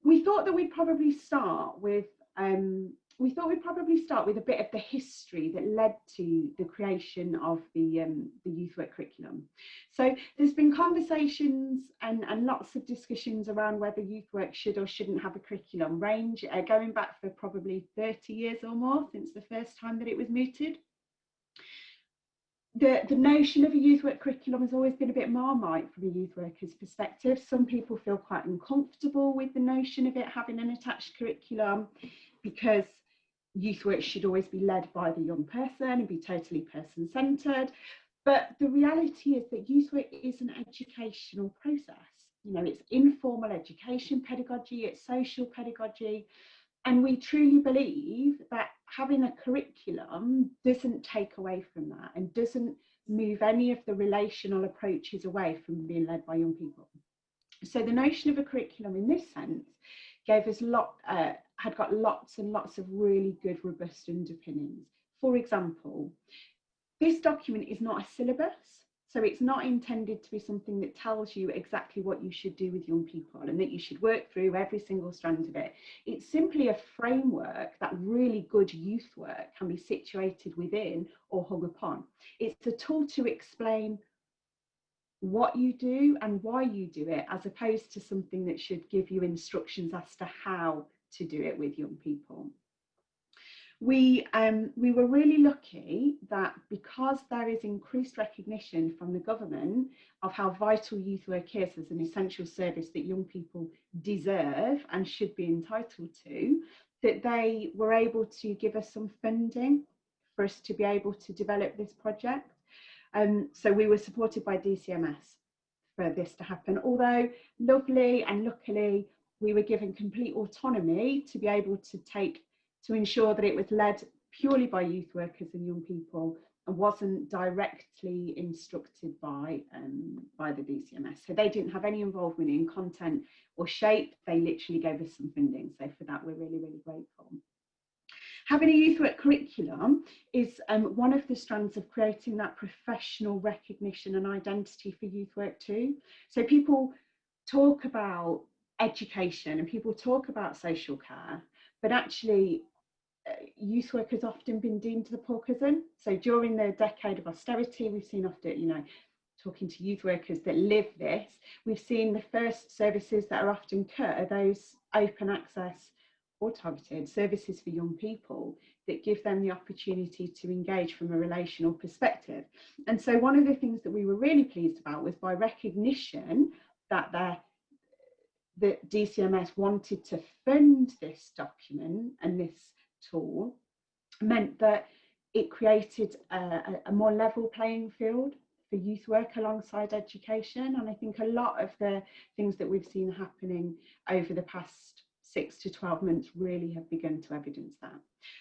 we thought that we'd probably start with a bit of the history that led to the creation of the youth work curriculum. So there's been conversations and lots of discussions around whether youth work should or shouldn't have a curriculum, going back for probably 30 years or more since the first time that it was mooted. The notion of a youth work curriculum has always been a bit Marmite from a youth worker's perspective. Some people feel quite uncomfortable with the notion of it having an attached curriculum because youth work should always be led by the young person and be totally person-centred. But the reality is that youth work is an educational process. You know, it's informal education pedagogy, it's social pedagogy. And we truly believe that having a curriculum doesn't take away from that and doesn't move any of the relational approaches away from being led by young people. So the notion of a curriculum in this sense gave us had got lots and lots of really good, robust underpinnings. For example, this document is not a syllabus. So it's not intended to be something that tells you exactly what you should do with young people and that you should work through every single strand of it. It's simply a framework that really good youth work can be situated within or hung upon. It's a tool to explain what you do and why you do it, as opposed to something that should give you instructions as to how to do it with young people. We were really lucky that because there is increased recognition from the government of how vital youth work is as an essential service that young people deserve and should be entitled to, that they were able to give us some funding for us to be able to develop this project. So we were supported by DCMS for this to happen, although lovely and luckily we were given complete autonomy to be able to ensure that it was led purely by youth workers and young people and wasn't directly instructed by the DCMS. So they didn't have any involvement in content or shape. They literally gave us some funding. So for that, we're really, really grateful. Having a youth work curriculum is one of the strands of creating that professional recognition and identity for youth work too. So people talk about education and people talk about social care, but actually youth work has often been deemed the poor cousin. So during the decade of austerity, we've seen often, you know, talking to youth workers that live this, we've seen the first services that are often cut are those open access or targeted services for young people that give them the opportunity to engage from a relational perspective. And so one of the things that we were really pleased about was by recognition that that DCMS wanted to fund this document and this tool, meant that it created a more level playing field for youth work alongside education. And I think a lot of the things that we've seen happening over the past 6 to 12 months really have begun to evidence that.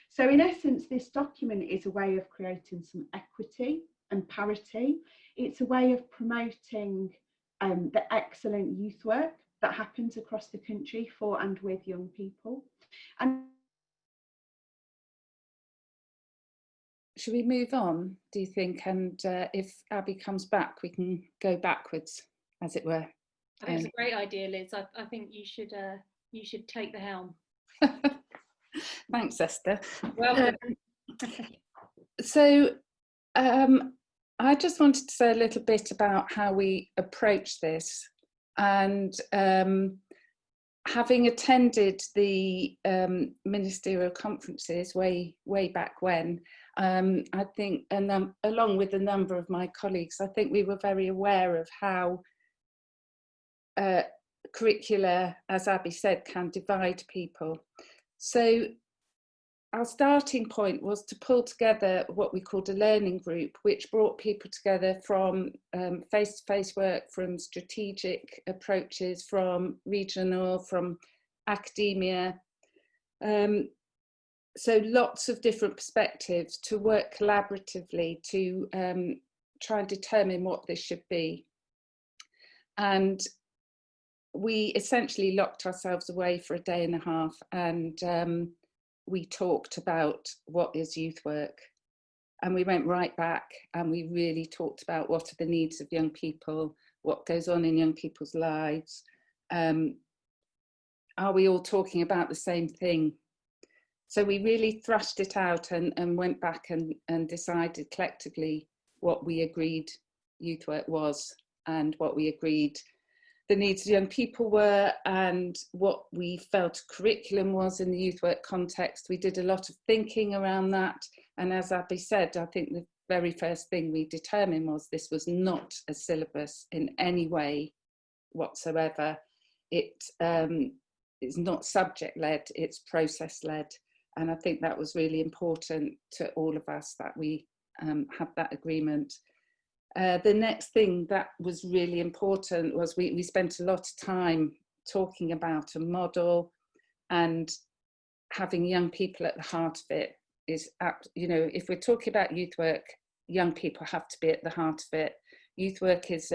So in essence, this document is a way of creating some equity and parity. It's a way of promoting the excellent youth work that happens across the country for and with young people. And should we move on, do you think? And if Abby comes back, we can go backwards, as it were. I think it's a great idea, Liz. I think you should take the helm. Thanks, Esther. Welcome. So I just wanted to say a little bit about how we approach this. And having attended the ministerial conferences way back when, I think, and along with a number of my colleagues, I think we were very aware of how curricula, as Abby said, can divide people. So our starting point was to pull together what we called a learning group, which brought people together from face-to-face work, from strategic approaches, from regional, from academia. So lots of different perspectives to work collaboratively to try and determine what this should be. And we essentially locked ourselves away for a day and a half, and we talked about what is youth work. And we went right back and we really talked about what are the needs of young people, what goes on in young people's lives. And are we all talking about the same thing? So we really thrashed it out and went back and decided collectively what we agreed youth work was, and what we agreed the needs of young people were, and what we felt curriculum was in the youth work context. We did a lot of thinking around that, and as Abby said, I think the very first thing we determined was this was not a syllabus in any way whatsoever. It is not subject-led, it's process-led, and I think that was really important to all of us, that we had that agreement. The next thing that was really important was we spent a lot of time talking about a model, and having young people at the heart of it is, you know, if we're talking about youth work, young people have to be at the heart of it. Youth work is,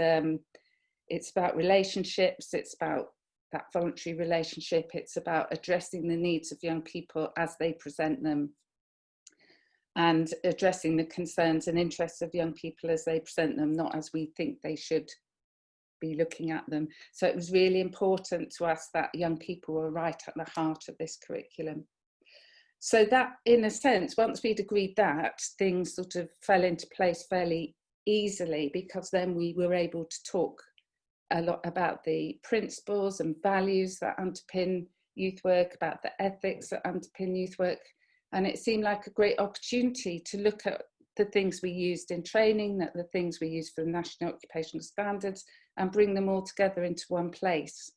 it's about relationships, it's about that voluntary relationship, it's about addressing the needs of young people as they present them, and addressing the concerns and interests of young people as they present them, not as we think they should be looking at them. So it was really important to us that young people were right at the heart of this curriculum. So that, in a sense, once we'd agreed that, things sort of fell into place fairly easily, because then we were able to talk a lot about the principles and values that underpin youth work, about the ethics that underpin youth work. And it seemed like a great opportunity to look at the things we used in training, that the things we used for the National Occupational Standards, and bring them all together into one place,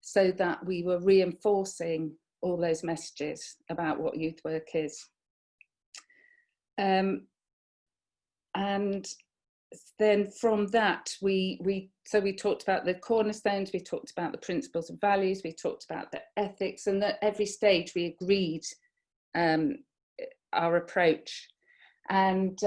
so that we were reinforcing all those messages about what youth work is. And then from that, we talked about the cornerstones, we talked about the principles and values, we talked about the ethics, and at every stage we agreed our approach. And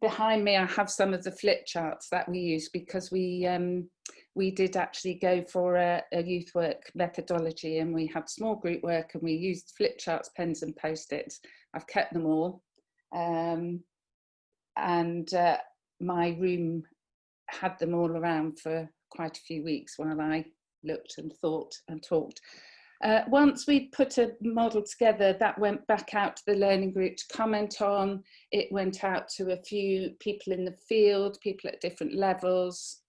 behind me I have some of the flip charts that we use, because we did actually go for a youth work methodology, and we had small group work, and we used flip charts, pens and post-its. I've kept them all, and my room had them all around for quite a few weeks while I looked and thought and talked. Once we put a model together, that went back out to the learning group to comment on. It went out to a few people in the field, people at different levels,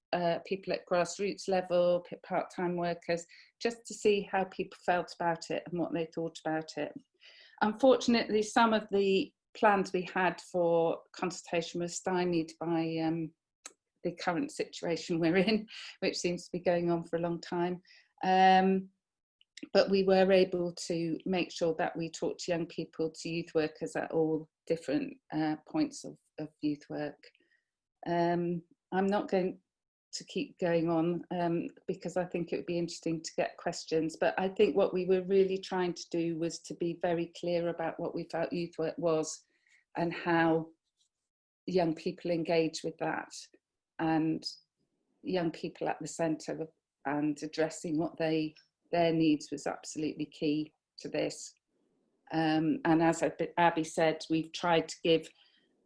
people at grassroots level, part-time workers, just to see how people felt about it and what they thought about it. Unfortunately, some of the plans we had for consultation were stymied by the current situation we're in, which seems to be going on for a long time. But we were able to make sure that we talked to young people, to youth workers at all different points of youth work. I'm not going to keep going on because I think it would be interesting to get questions, but I think what we were really trying to do was to be very clear about what we felt youth work was and how young people engage with that, and young people at the centre, and addressing what their needs was absolutely key to this. And as Abby said, we've tried to give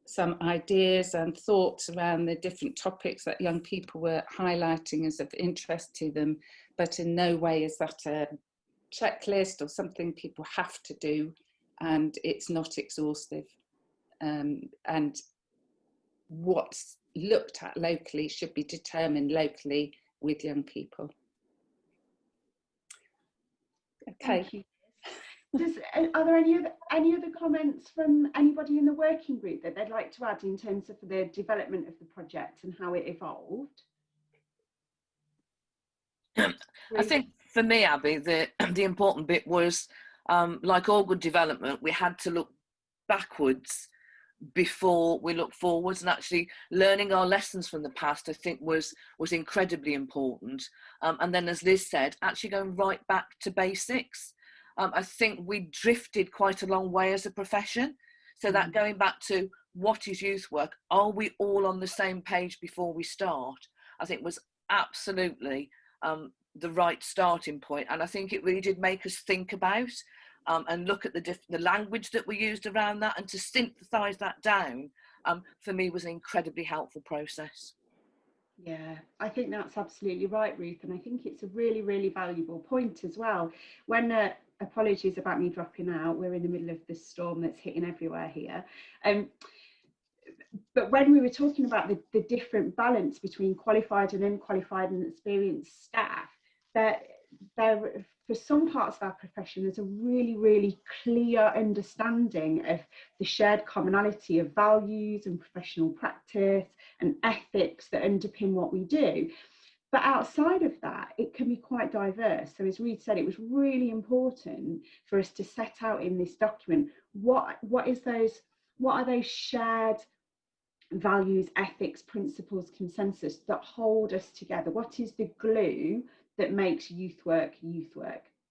some ideas and thoughts around the different topics that young people were highlighting as of interest to them, but in no way is that a checklist or something people have to do, and it's not exhaustive. And what's looked at locally should be determined locally with young people. Okay. Thank you. Are there any other comments from anybody in the working group that they'd like to add in terms of the development of the project and how it evolved? I think for me, Abby, the important bit was, like all good development, we had to look backwards before we look forwards, and actually learning our lessons from the past, I think was incredibly important. And then, as Liz said, actually going right back to basics. I think we drifted quite a long way as a profession. So that going back to what is youth work, are we all on the same page before we start, I think was absolutely the right starting point. And I think it really did make us think about and look at the language that we used around that, and to synthesize that down, for me was an incredibly helpful process. Yeah, I think that's absolutely right, Ruth, and I think it's a really, really valuable point as well. When apologies about me dropping out, we're in the middle of this storm that's hitting everywhere here. But when we were talking about the different balance between qualified and unqualified and experienced staff, there for some parts of our profession, there's a really, really clear understanding of the shared commonality of values and professional practice and ethics that underpin what we do. But outside of that, it can be quite diverse. So as Reid said, it was really important for us to set out in this document, what are those shared values, ethics, principles, consensus that hold us together? What is the glue that makes youth work,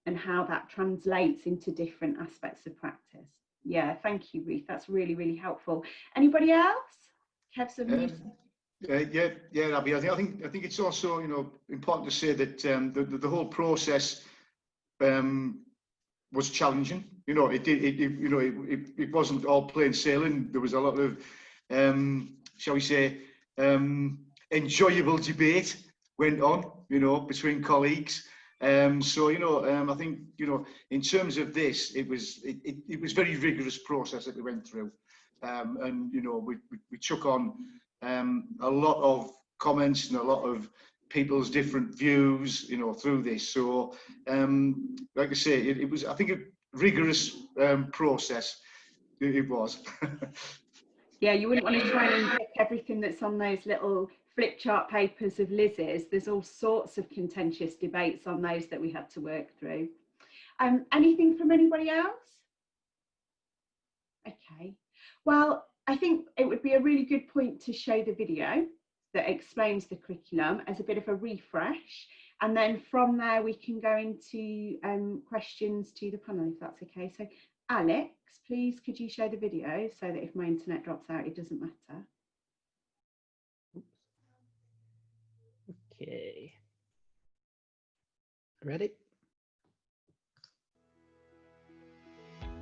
and how that translates into different aspects of practice? Yeah, thank you, Ruth. That's really, really helpful. Anybody else? Kev, Abby, I think it's also, you know, important to say that the whole process was challenging. You know, it wasn't all plain sailing. There was a lot of shall we say enjoyable debate went on, you know, between colleagues. So, you know, I think, you know, in terms of this, it was very rigorous process that we went through, and you know, we took on a lot of comments and a lot of people's different views, you know, through this. So, like I say, it was, I think, a rigorous process. It was. Yeah, you wouldn't want to try and pick everything that's on those little flip chart papers of Liz's. There's all sorts of contentious debates on those that we had to work through. Anything from anybody else? Okay, well, I think it would be a really good point to show the video that explains the curriculum as a bit of a refresh, and then from there we can go into questions to the panel, if that's okay. So Alex, please could you show the video so that if my internet drops out, it doesn't matter. Okay. Ready?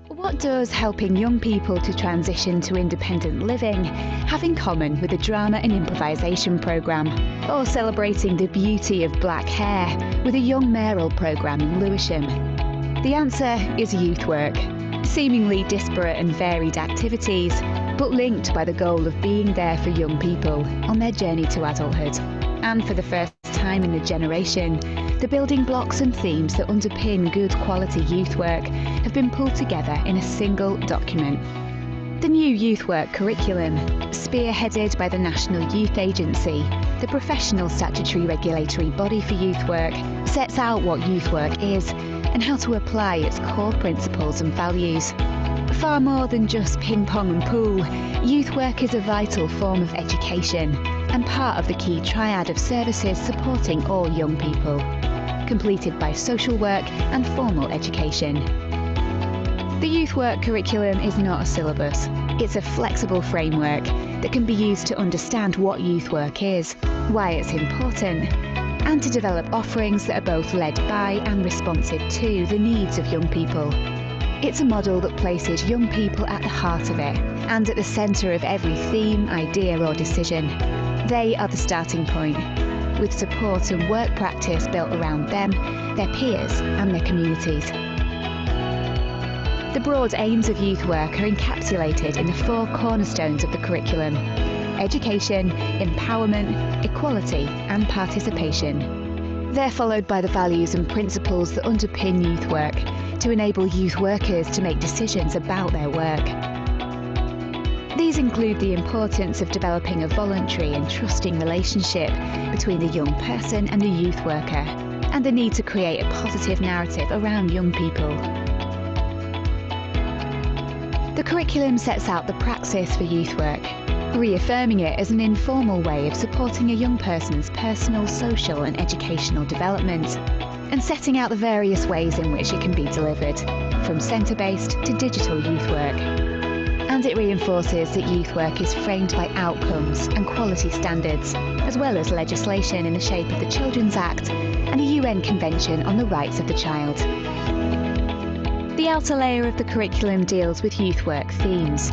What does helping young people to transition to independent living have in common with the drama and improvisation programme, or celebrating the beauty of black hair with a young mayoral programme in Lewisham? The answer is youth work. Seemingly disparate and varied activities, but linked by the goal of being there for young people on their journey to adulthood. And for the first time in a generation, the building blocks and themes that underpin good quality youth work have been pulled together in a single document. The new youth work curriculum, spearheaded by the National Youth Agency, the professional statutory regulatory body for youth work, sets out what youth work is and how to apply its core principles and values. Far more than just ping pong and pool, youth work is a vital form of education and part of the key triad of services supporting all young people, completed by social work and formal education. The youth work curriculum is not a syllabus. It's a flexible framework that can be used to understand what youth work is, why it's important, and to develop offerings that are both led by and responsive to the needs of young people. It's a model that places young people at the heart of it and at the centre of every theme, idea or decision. They are the starting point, with support and work practice built around them, their peers and their communities. The broad aims of youth work are encapsulated in the 4 cornerstones of the curriculum: education, empowerment, equality and participation. They're followed by the values and principles that underpin youth work to enable youth workers to make decisions about their work. These include the importance of developing a voluntary and trusting relationship between the young person and the youth worker, and the need to create a positive narrative around young people. The curriculum sets out the praxis for youth work, reaffirming it as an informal way of supporting a young person's personal, social and educational development, and setting out the various ways in which it can be delivered, from centre-based to digital youth work. And it reinforces that youth work is framed by outcomes and quality standards, as well as legislation in the shape of the Children's Act and the UN Convention on the Rights of the Child. The outer layer of the curriculum deals with youth work themes.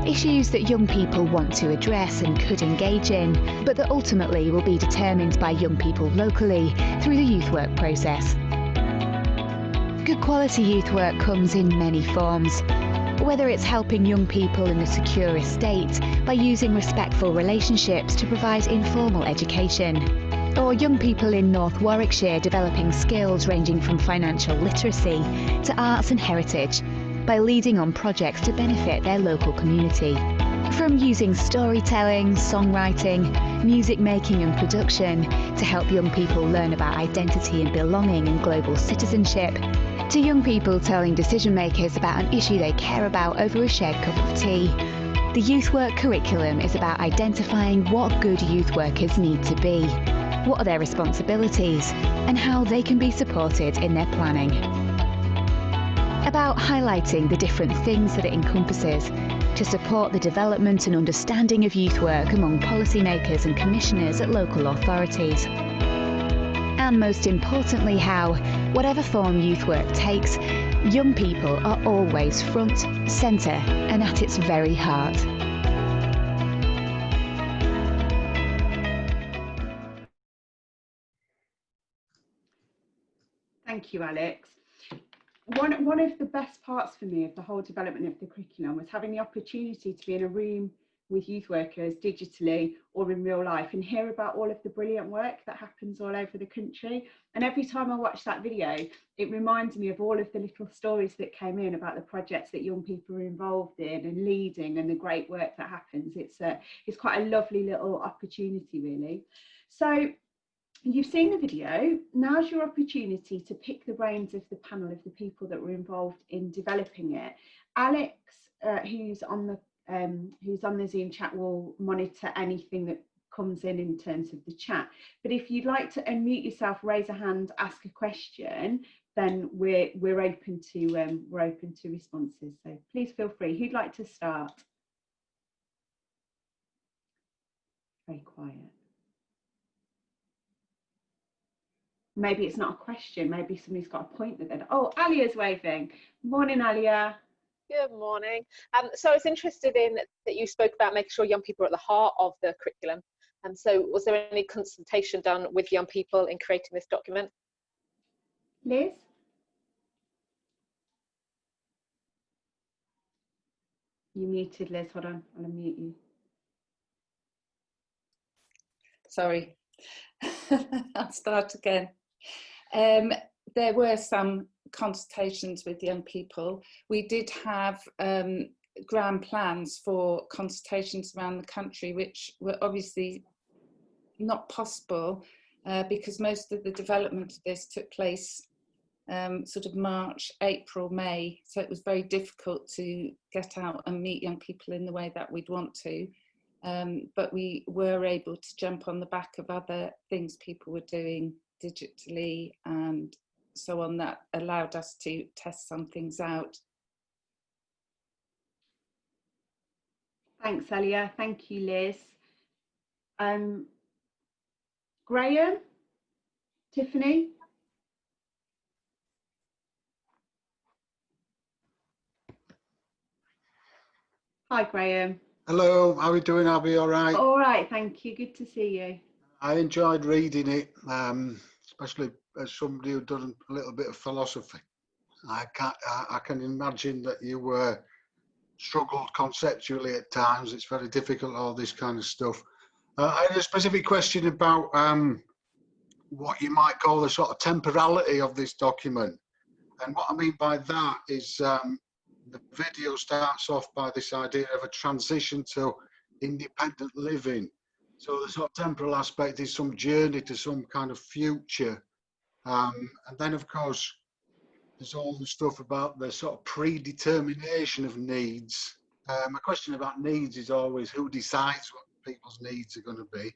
Issues that young people want to address and could engage in, but that ultimately will be determined by young people locally through the youth work process. Good quality youth work comes in many forms. Whether it's helping young people in the secure estate by using respectful relationships to provide informal education, or young people in North Warwickshire developing skills ranging from financial literacy to arts and heritage by leading on projects to benefit their local community. From using storytelling, songwriting, music making and production to help young people learn about identity and belonging and global citizenship, to young people telling decision makers about an issue they care about over a shared cup of tea. The youth work curriculum is about identifying what good youth workers need to be, what are their responsibilities, and how they can be supported in their planning. About highlighting the different things that it encompasses to support the development and understanding of youth work among policymakers and commissioners at local authorities. And most importantly, how, whatever form youth work takes, young people are always front, centre, and at its very heart. Thank you, Alex. One of the best parts for me of the whole development of the curriculum was having the opportunity to be in a room with youth workers digitally or in real life and hear about all of the brilliant work that happens all over the country. And every time I watch that video, it reminds me of all of the little stories that came in about the projects that young people are involved in and leading and the great work that happens. It's quite a lovely little opportunity, really. So you've seen the video. Now's your opportunity to pick the brains of the panel of the people that were involved in developing it. Alex, who's on the Zoom chat, will monitor anything that comes in terms of the chat. But if you'd like to unmute yourself, raise a hand, ask a question, then we're open to responses. So please feel free. Who'd like to start? Very quiet. Maybe it's not a question. Maybe somebody's got a point that they're. Oh, Alia's waving. Morning, Alia. Good morning. So I was interested in that you spoke about making sure young people are at the heart of the curriculum. And so was there any consultation done with young people in creating this document? Liz? You muted, Liz. Hold on, I'll unmute you. Sorry, I'll start again. There were some consultations with young people. We did have grand plans for consultations around the country, which were obviously not possible because most of the development of this took place sort of March, April, May. So it was very difficult to get out and meet young people in the way that we'd want to. But we were able to jump on the back of other things people were doing digitally and so on that allowed us to test some things out. Thanks, Alia. Thank you, Liz. Graham? Tiffany? Hi, Graham. Hello, how are you doing, Abby? All right? All right, thank you. Good to see you. I enjoyed reading it, especially as somebody who'd done a little bit of philosophy. I can imagine that you struggled conceptually at times. It's very difficult, all this kind of stuff. I had a specific question about what you might call the sort of temporality of this document. And what I mean by that is the video starts off by this idea of a transition to independent living. So the sort of temporal aspect is some journey to some kind of future. And then, of course, there's all the stuff about the sort of predetermination of needs. My question about needs is always who decides what people's needs are going to be.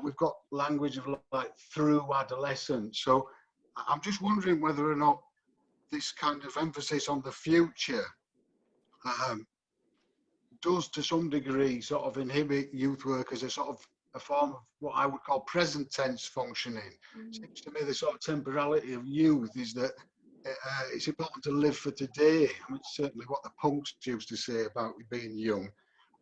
We've got language of like through adolescence. So I'm just wondering whether or not this kind of emphasis on the future does to some degree sort of inhibit youth work as a sort of a form of what I would call present tense functioning. Seems to me the sort of temporality of youth is that it's important to live for today. I mean, certainly what the punks used to say about being young.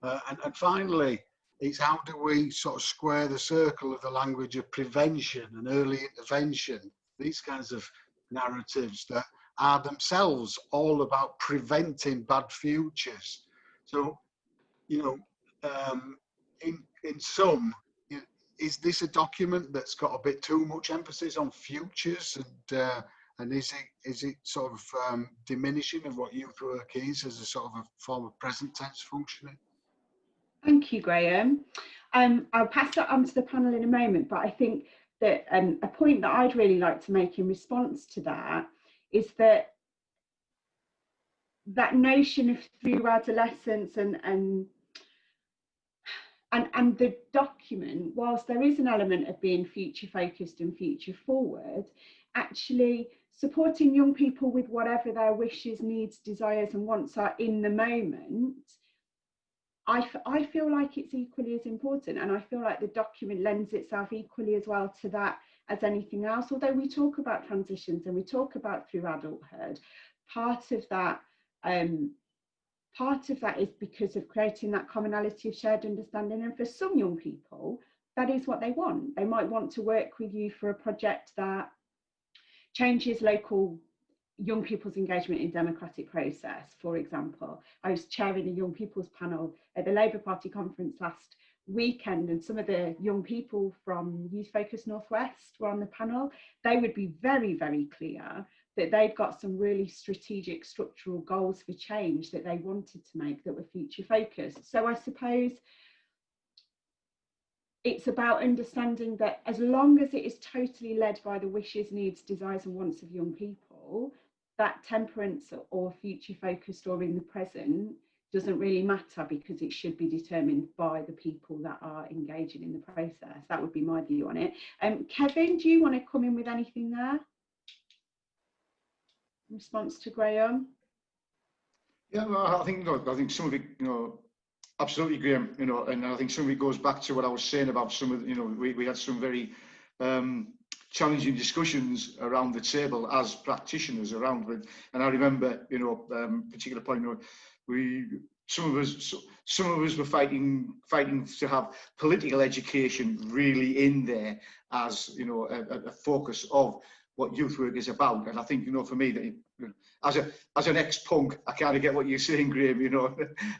And finally, it's how do we sort of square the circle of the language of prevention and early intervention, these kinds of narratives that are themselves all about preventing bad futures. So, you know, in some, is this a document that's got a bit too much emphasis on futures, and is it sort of diminishing of what youth work is as a sort of a form of present tense functioning? Thank you, Graham. I'll pass that on to the panel in a moment, but I think that a point that I'd really like to make in response to that is that notion of through adolescence and the document, whilst there is an element of being future focused and future forward, actually supporting young people with whatever their wishes, needs, desires and wants are in the moment, I feel like it's equally as important, and I feel like the document lends itself equally as well to that as anything else. Although we talk about transitions and we talk about through adulthood, part of that is because of creating that commonality of shared understanding. And for some young people, that is what they want. They might want to work with you for a project that changes local young people's engagement in democratic process. For example, I was chairing a young people's panel at the Labour Party conference last weekend, and some of the young people from Youth Focus Northwest were on the panel. They would be very, very clear that they've got some really strategic structural goals for change that they wanted to make that were future focused. So I suppose it's about understanding that as long as it is totally led by the wishes, needs, desires and wants of young people, that temperance or future focused or in the present doesn't really matter, because it should be determined by the people that are engaging in the process. That would be my view on it. Kevin, do you want to come in with anything there in response to Graham? Yeah, well, I think some of it, absolutely, Graham, and I think some of it goes back to what I was saying about some of, we had some very challenging discussions around the table as practitioners around it. And I remember, particular point, some of us were fighting to have political education really in there as, a focus of what youth work is about. And I think, for me, that as an ex-punk, I kind of get what you're saying, Graham,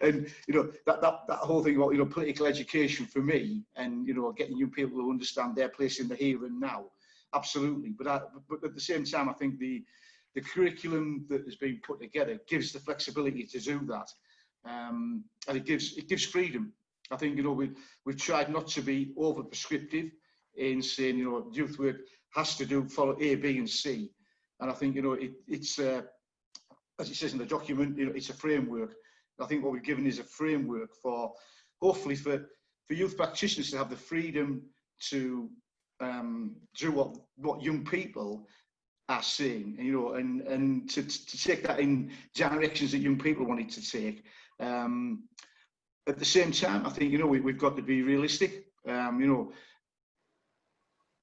and that whole thing about political education for me, and getting young people to understand their place in the here and now, absolutely. But at the same time, I think the curriculum that has been put together gives the flexibility to do that, and it gives freedom. I think we've tried not to be over prescriptive in saying youth work has to follow A, B, and C. And I think it's as it says in the document, it's a framework. I think what we've given is a framework for, hopefully, for youth practitioners to have the freedom to do what young people are seeing, and to take that in directions that young people want it to take. At the same time, I think we've got to be realistic.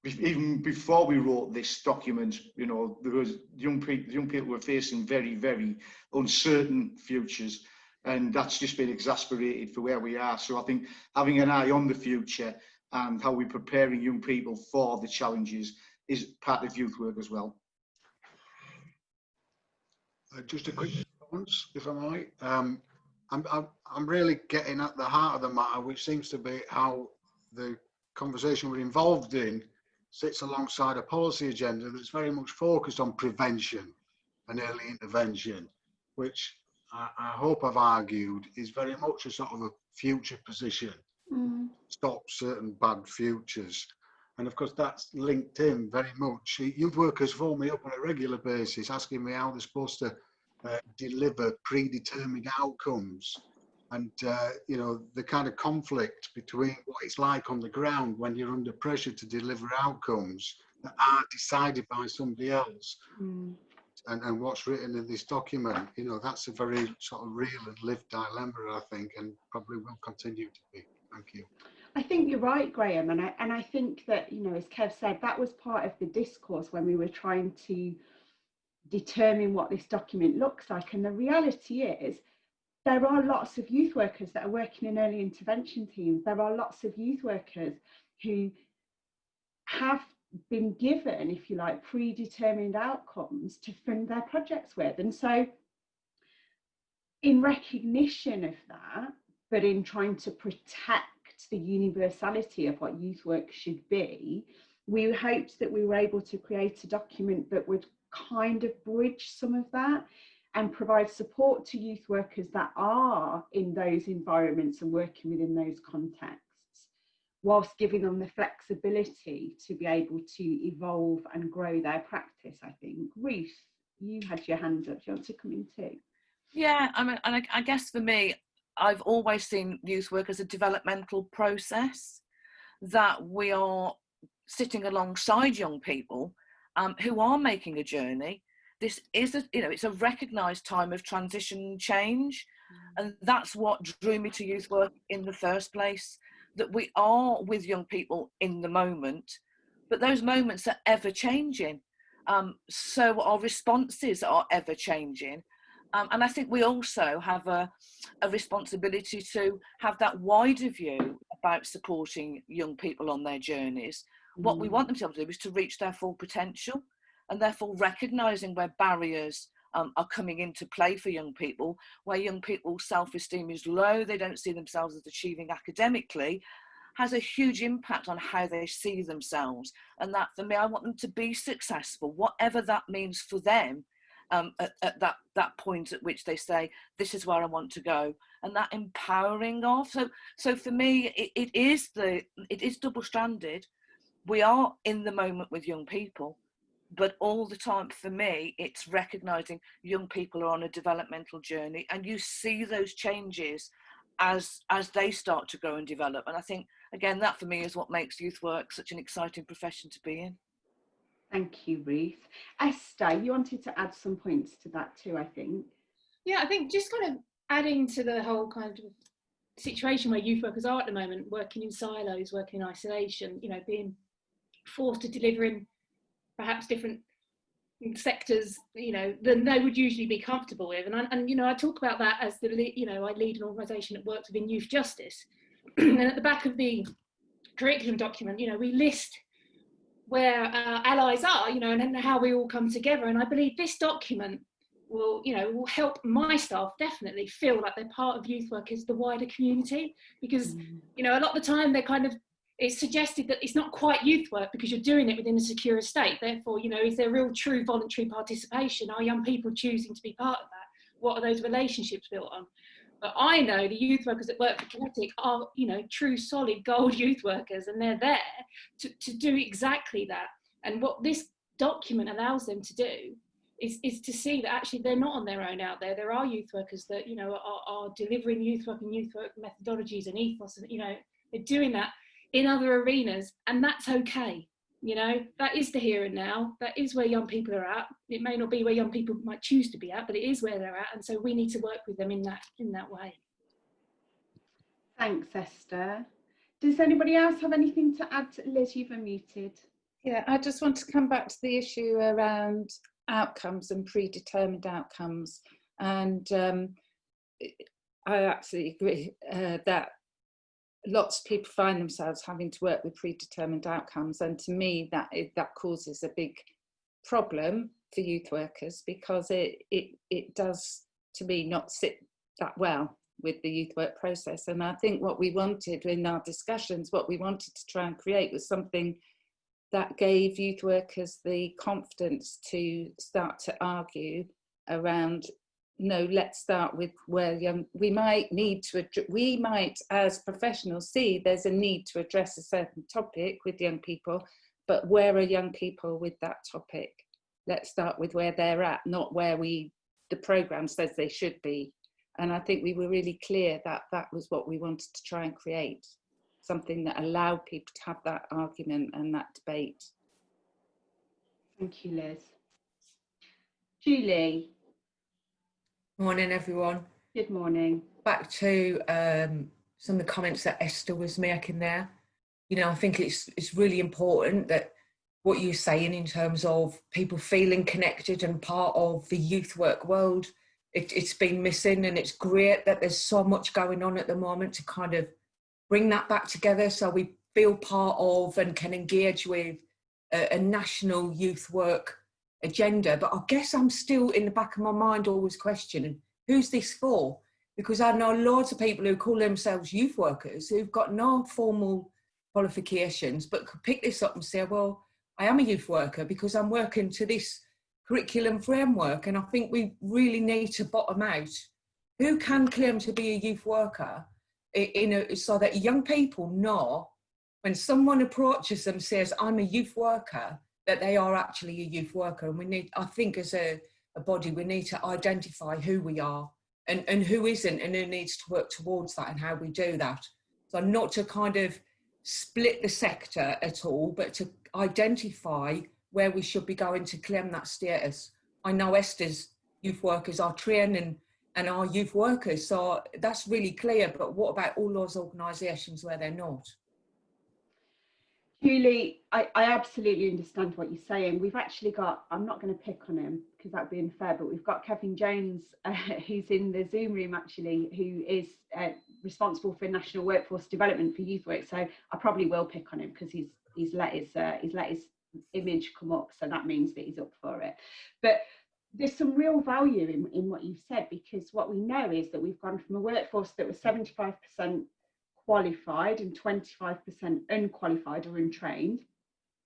Even before we wrote this document, there was young people were facing very, very uncertain futures, and that's just been exacerbated for where we are. So I think having an eye on the future and how we're preparing young people for the challenges is part of youth work as well. Just a quick response, if I might. I'm really getting at the heart of the matter, which seems to be how the conversation we're involved in sits alongside a policy agenda that's very much focused on prevention and early intervention, which I hope I've argued is very much a sort of a future position, stop certain bad futures. And of course, that's linked in very much. Youth workers phone me up on a regular basis asking me how they're supposed to deliver predetermined outcomes. And, the kind of conflict between what it's like on the ground when you're under pressure to deliver outcomes that are decided by somebody else, and what's written in this document, that's a very sort of real and lived dilemma, I think, and probably will continue to be. Thank you. I think you're right, Graham, and I think that, as Kev said, that was part of the discourse when we were trying to determine what this document looks like. And the reality is, there are lots of youth workers that are working in early intervention teams. There are lots of youth workers who have been given, if you like, predetermined outcomes to fund their projects with. And so in recognition of that, but in trying to protect the universality of what youth work should be, we hoped that we were able to create a document that would kind of bridge some of that and provide support to youth workers that are in those environments and working within those contexts, whilst giving them the flexibility to be able to evolve and grow their practice, I think. Ruth, you had your hand up. Do you want to come in too? Yeah, I guess for me, I've always seen youth work as a developmental process, that we are sitting alongside young people who are making a journey. This is it's a recognised time of transition and change, and that's what drew me to youth work in the first place. That we are with young people in the moment, but those moments are ever changing. So our responses are ever changing. And I think we also have a responsibility to have that wider view about supporting young people on their journeys. What we want them to be able to do is to reach their full potential, and therefore recognising where barriers are coming into play for young people, where young people's self-esteem is low, they don't see themselves as achieving academically, has a huge impact on how they see themselves. And that, for me, I want them to be successful, whatever that means for them, at that point at which they say, this is where I want to go. And that empowering of, so for me, it is double-stranded. We are in the moment with young people, but all the time, for me, it's recognising young people are on a developmental journey, and you see those changes as they start to grow and develop. And I think, again, that for me is what makes youth work such an exciting profession to be in. Thank you, Ruth. Esther, you wanted to add some points to that too, I think. Yeah, I think just kind of adding to the whole kind of situation where youth workers are at the moment, working in silos, working in isolation, being forced to deliver in perhaps different sectors, than they would usually be comfortable with. And I talk about that as I lead an organisation that works within youth justice. And at the back of the curriculum document, we list where our allies are, and how we all come together. And I believe this document will help my staff definitely feel like they're part of youth work as the wider community, because, a lot of the time it's suggested that it's not quite youth work because you're doing it within a secure estate. Therefore, is there real true voluntary participation? Are young people choosing to be part of that? What are those relationships built on? But I know the youth workers that work for Kinetic are, true solid gold youth workers, and they're there to do exactly that. And what this document allows them to do is to see that actually they're not on their own out there. There are youth workers that, are delivering youth work and youth work methodologies and ethos, and, they're doing that in other arenas, and that's okay. That is the here and now. That is where young people are at. It may not be where young people might choose to be at, but it is where they're at, and so we need to work with them in that way. Thanks, Esther. Does anybody else have anything to add? Liz, you've unmuted. Yeah, I just want to come back to the issue around outcomes and predetermined outcomes, and I absolutely agree that lots of people find themselves having to work with predetermined outcomes, and to me that causes a big problem for youth workers, because it does, to me, not sit that well with the youth work process. And I think what we wanted in our discussions, what we wanted to try and create, was something that gave youth workers the confidence to start to argue around, no, let's start with where we might, as professionals, see there's a need to address a certain topic with young people, but where are young people with that topic? Let's start with where they're at, not where the programme says they should be. And I think we were really clear that that was what we wanted to try and create, something that allowed people to have that argument and that debate. Thank you, Liz. Julie. Morning, everyone. Good morning. Back to some of the comments that Esther was making there. I think it's really important that what you're saying in terms of people feeling connected and part of the youth work world. It's been missing, and it's great that there's so much going on at the moment to kind of bring that back together so we feel part of and can engage with a national youth work agenda. But I guess I'm still in the back of my mind always questioning, who's this for? Because I know loads of people who call themselves youth workers who've got no formal qualifications but could pick this up and say, well, I am a youth worker because I'm working to this curriculum framework. And I think we really need to bottom out who can claim to be a youth worker so that young people know when someone approaches them, says, I'm a youth worker, that they are actually a youth worker. And we need, I think as a body, we need to identify who we are and who isn't, and who needs to work towards that and how we do that. So not to kind of split the sector at all, but to identify where we should be going to claim that status. I know Esther's youth workers are training and are youth workers, so that's really clear, but what about all those organisations where they're not? Julie, I absolutely understand what you're saying. We've actually got, I'm not going to pick on him because that would be unfair, but we've got Kevin Jones, who's in the Zoom room actually, who is responsible for national workforce development for youth work. So I probably will pick on him because he's let his image come up, so that means that he's up for it. But there's some real value in what you've said, because what we know is that we've gone from a workforce that was 75% qualified and 25% unqualified or untrained,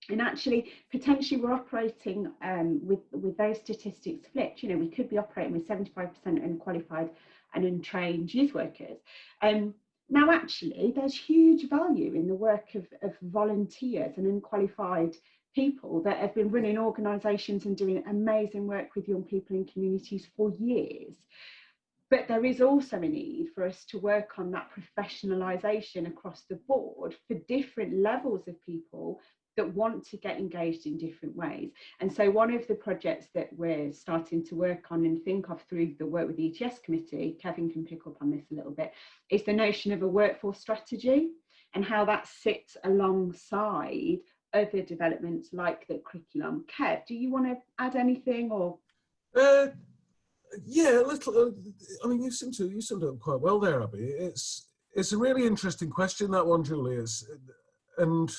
and actually potentially we're operating with those statistics flipped. You know, we could be operating with 75% unqualified and untrained youth workers. Now actually there's huge value in the work of volunteers and unqualified people that have been running organisations and doing amazing work with young people in communities for years. But there is also a need for us to work on that professionalisation across the board for different levels of people that want to get engaged in different ways. And so one of the projects that we're starting to work on and think of through the work with the ETS committee, Kevin can pick up on this a little bit, is the notion of a workforce strategy and how that sits alongside other developments like the curriculum. Kev, do you want to add anything or? Yeah, a little. I mean, you summed it up quite well there, Abby. It's a really interesting question, that one, Julie. And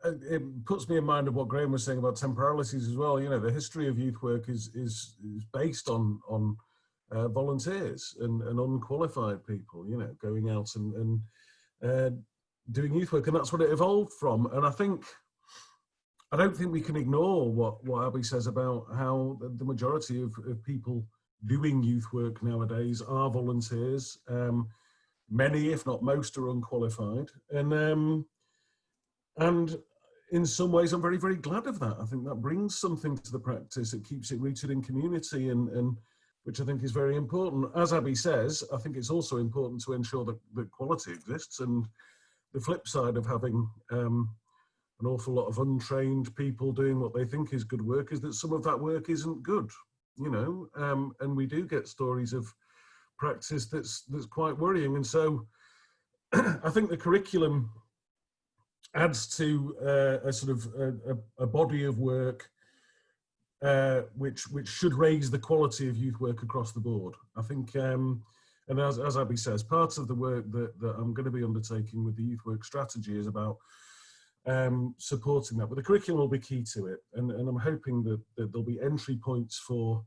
it puts me in mind of what Graham was saying about temporalities as well. You know, the history of youth work is based on volunteers and unqualified people. You know, going out and doing youth work, and that's what it evolved from. And I don't think we can ignore what Abby says about how the majority of people doing youth work nowadays are volunteers. Many, if not most, are unqualified. And in some ways, I'm very, very glad of that. I think that brings something to the practice. It keeps it rooted in community, and which I think is very important. As Abby says, I think it's also important to ensure that quality exists. And the flip side of having an awful lot of untrained people doing what they think is good work is that some of that work isn't good, you know, and we do get stories of practice that's quite worrying. And so I think the curriculum adds to a sort of a body of work which should raise the quality of youth work across the board. I think, and as Abby says, part of the work that I'm going to be undertaking with the youth work strategy is about supporting that, but the curriculum will be key to it, and I'm hoping that there'll be entry points for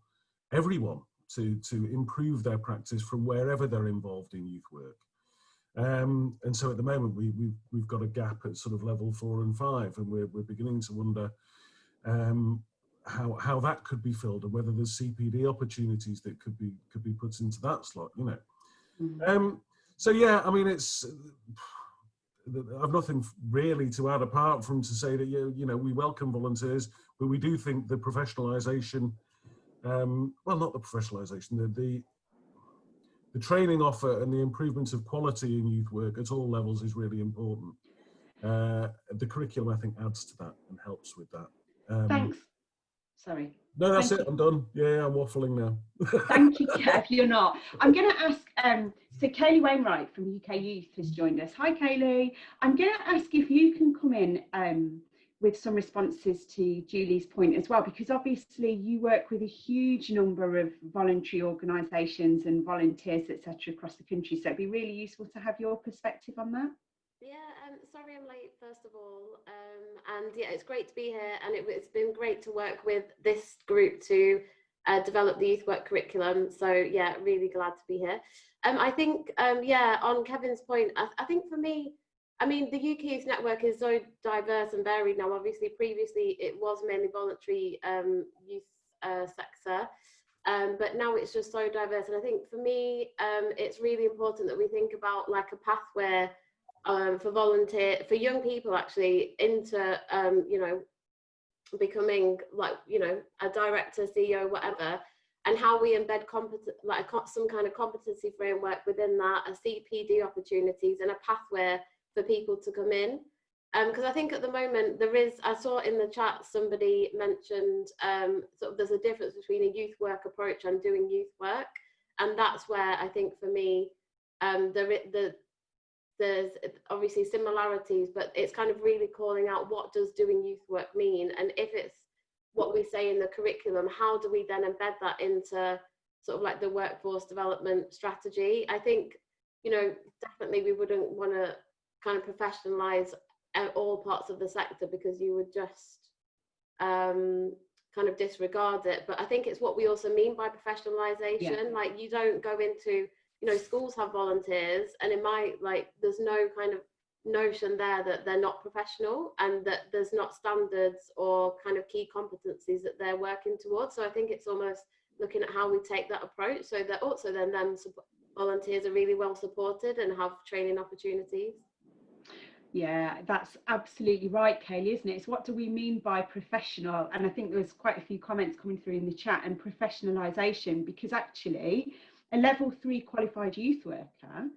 everyone to improve their practice from wherever they're involved in youth work. And so at the moment we've got a gap at sort of level 4 and 5, and we're beginning to wonder how that could be filled, and whether there's CPD opportunities that could be put into that slot, you know. Mm-hmm. So yeah, I mean, I've nothing really to add apart from to say that you know we welcome volunteers, but we do think the professionalisation, well, not the professionalisation, the training offer and the improvement of quality in youth work at all levels is really important. The curriculum, I think, adds to that and helps with that. Thanks. Sorry. No, that's it. I'm done. Yeah, I'm waffling now. Thank you, Kev. You're not. I'm going to ask, so Kaylee Wainwright from UK Youth has joined us. Hi, Kaylee. I'm going to ask if you can come in with some responses to Julie's point as well, because obviously you work with a huge number of voluntary organisations and volunteers, etc., across the country. So it'd be really useful to have your perspective on that. Yeah, sorry I'm late, first of all. And yeah, it's great to be here, and it's been great to work with this group to develop the youth work curriculum. So yeah, really glad to be here. I think, yeah, on Kevin's point, I think for me, I mean, the UK Youth Network is so diverse and varied now. Obviously, previously it was mainly voluntary youth sector, but now it's just so diverse. And I think for me, it's really important that we think about like a pathway for young people actually into, you know, becoming like, you know, a director, CEO, whatever, and how we embed some kind of competency framework within that, a CPD opportunities and a pathway for people to come in. Because I think at the moment there is, I saw in the chat somebody mentioned sort of there's a difference between a youth work approach and doing youth work, and that's where I think for me there's obviously similarities, but it's kind of really calling out what does doing youth work mean, and if it's what we say in the curriculum, how do we then embed that into sort of like the workforce development strategy? I think, you know, definitely we wouldn't want to kind of professionalize all parts of the sector, because you would just kind of disregard it. But I think it's what we also mean by professionalization. Yeah. Like, you don't go into, you know, schools have volunteers, and it might, like, there's no kind of notion there that they're not professional and that there's not standards or kind of key competencies that they're working towards. So I think it's almost looking at how we take that approach, so that also then volunteers are really well supported and have training opportunities. Yeah, that's absolutely right, Kaylee, isn't it? It's what do we mean by professional? And I think there's quite a few comments coming through in the chat, and professionalisation, because actually a level 3 qualified youth worker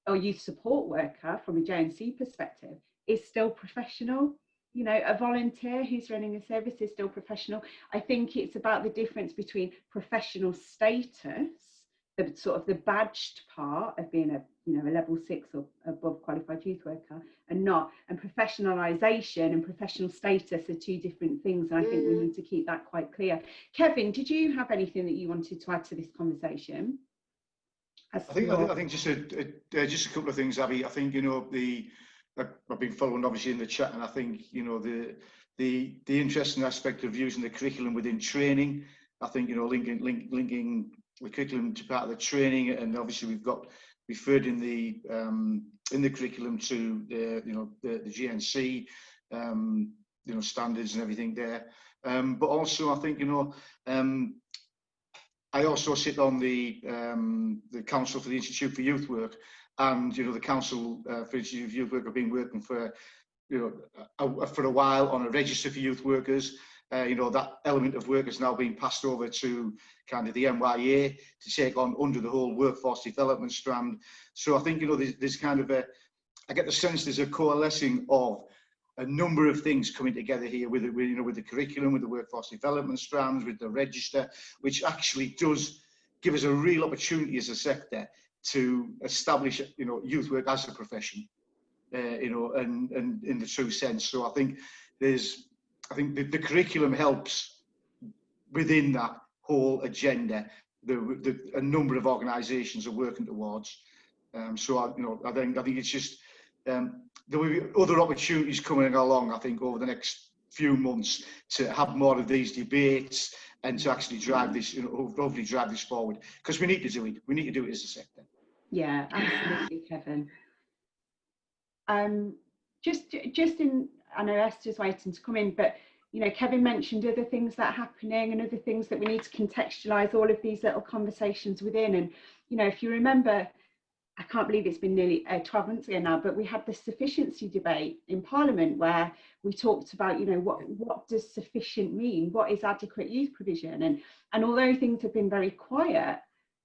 or youth support worker from a JNC perspective is still professional. You know, a volunteer who's running a service is still professional. I think it's about the difference between professional status, the sort of the badged part of being a, you know, a level 6 or above qualified youth worker, and professionalisation and professional status are two different things. And I think we need to keep that quite clear. Kevin, did you have anything that you wanted to add to this conversation? I think just a couple of things, Abby. I think, you know, I've been following obviously in the chat, and I think, you know, the interesting aspect of using the curriculum within training. I think, you know, linking the curriculum to part of the training, and obviously we've got referred in the curriculum to the GNC you know, standards and everything there. But also I think, you know, I also sit on the Council for the Institute for Youth Work, and, you know, the Council for Institute for Youth Work have been working for, you know, for a while on a register for youth workers. You know, that element of work has now been passed over to kind of the NYA to take on under the whole workforce development strand. So I think, you know, there's kind of I get the sense there's a coalescing of a number of things coming together here with you know, with the curriculum, with the workforce development strands, with the register, which actually does give us a real opportunity as a sector to establish, you know, youth work as a profession, you know, and in the true sense. So I think the curriculum helps within that whole agenda. A number of organisations are working towards. So I think it's just there will be other opportunities coming along, I think, over the next few months to have more of these debates and to actually drive this, you know, hopefully drive this forward, because we need to do it. We need to do it as a sector. Yeah, absolutely, Kevin. Just in, I know Esther's waiting to come in, but, you know, Kevin mentioned other things that are happening and other things that we need to contextualise all of these little conversations within. And, you know, if you remember, I can't believe it's been nearly 12 months ago now, but we had the sufficiency debate in Parliament where we talked about, you know, what does sufficient mean? What is adequate youth provision? And although things have been very quiet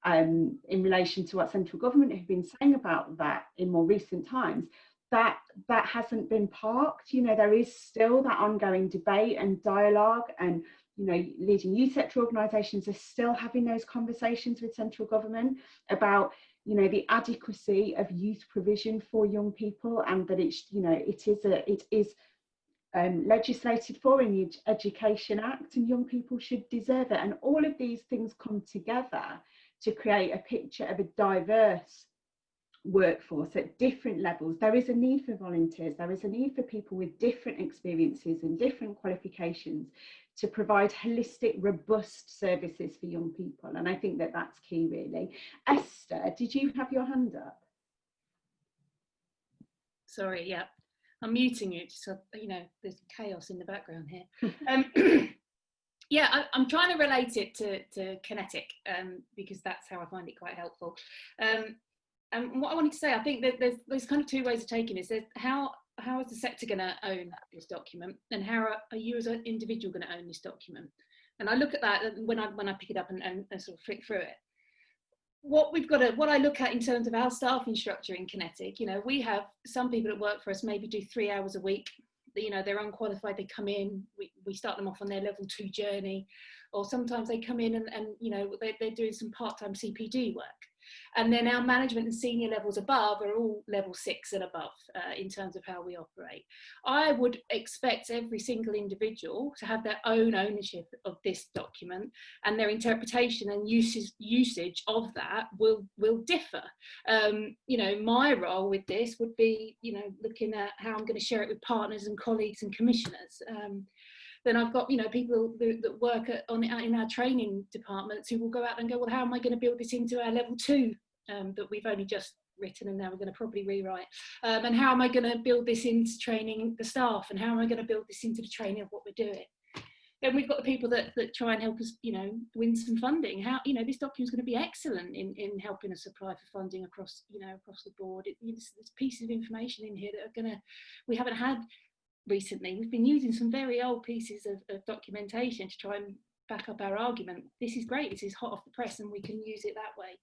in relation to what central government have been saying about that in more recent times, that hasn't been parked. You know, there is still that ongoing debate and dialogue, and, you know, leading youth sector organisations are still having those conversations with central government about, you know, the adequacy of youth provision for young people, and that it's, you know, it is legislated for in the Education Act, and young people should deserve it. And all of these things come together to create a picture of a diverse workforce at different levels. There is a need for volunteers, there is a need for people with different experiences and different qualifications to provide holistic, robust services for young people. And I think that that's key, really. Esther, did you have your hand up? Sorry, yeah. I'm muting you, so you know there's chaos in the background here. Yeah, I'm trying to relate it to kinetic because that's how I find it quite helpful. And what I wanted to say, I think that there's kind of two ways of taking this. There's how is the sector going to own this document, and how are you as an individual going to own this document? And I look at that when I pick it up and sort of flick through it. What I look at in terms of our staffing structure in Kinetic, you know, we have some people that work for us maybe do 3 hours a week. You know, they're unqualified, they come in, we start them off on their level 2 journey, or sometimes they come in and you know, they're doing some part-time CPD work. And then our management and senior levels above are all level 6 and above in terms of how we operate. I would expect every single individual to have their own ownership of this document, and their interpretation and usage of that will differ. You know, my role with this would be, you know, looking at how I'm going to share it with partners and colleagues and commissioners. Then I've got, you know, people that work in our training departments who will go out and go, well, how am I going to build this into our level 2 that we've only just written and now we're going to probably rewrite? And how am I going to build this into training the staff? And how am I going to build this into the training of what we're doing? Then we've got the people that try and help us, you know, win some funding. How, you know, this document's going to be excellent in helping us apply for funding across, you know, across the board. There's pieces of information in here that are going to, we haven't had recently. We've been using some very old pieces of documentation to try and back up our argument. This is great, this is hot off the press, and we can use it that way.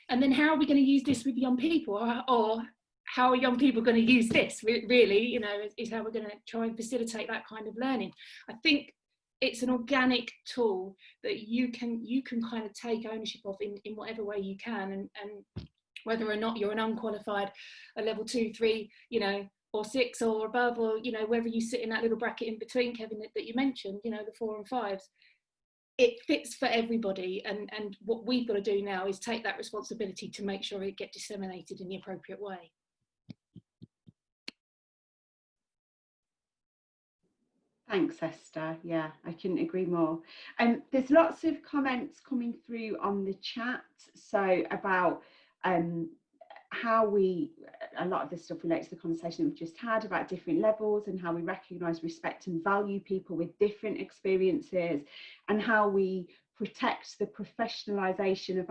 And then how are we going to use this with young people, or how are young people going to use this, really, you know, is how we're going to try and facilitate that kind of learning. I think it's an organic tool that you can kind of take ownership of in whatever way you can, and whether or not you're an unqualified, a level 2, 3, you know, or 6 or above, or, you know, whether you sit in that little bracket in between, Kevin, that you mentioned, you know, the 4 and 5s, it fits for everybody. And what we've got to do now is take that responsibility to make sure it gets disseminated in the appropriate way. Thanks, Esther. Yeah, I couldn't agree more. There's lots of comments coming through on the chat, so about how a lot of this stuff relates to the conversation that we've just had about different levels, and how we recognise, respect and value people with different experiences, and how we protect the professionalisation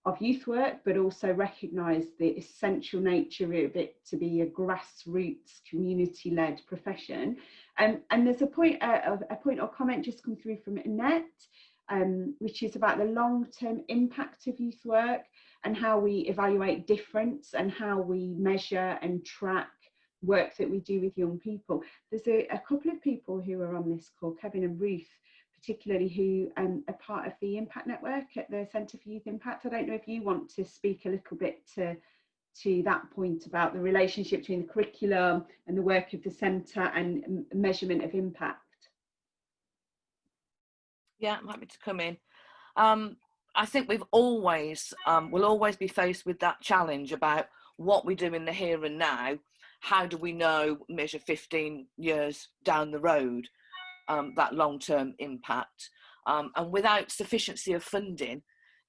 of youth work, but also recognise the essential nature of it to be a grassroots community-led profession. And there's a point or comment just come through from Annette, which is about the long-term impact of youth work, and how we evaluate difference, and how we measure and track work that we do with young people. There's a couple of people who are on this call, Kevin and Ruth particularly, who are part of the Impact Network at the Centre for Youth Impact. I don't know if you want to speak a little bit to that point about the relationship between the curriculum and the work of the centre and measurement of impact. Yeah, I'm happy to come in. I think we've always, will always be faced with that challenge about what we do in the here and now. How do we measure 15 years down the road, that long-term impact? And without sufficiency of funding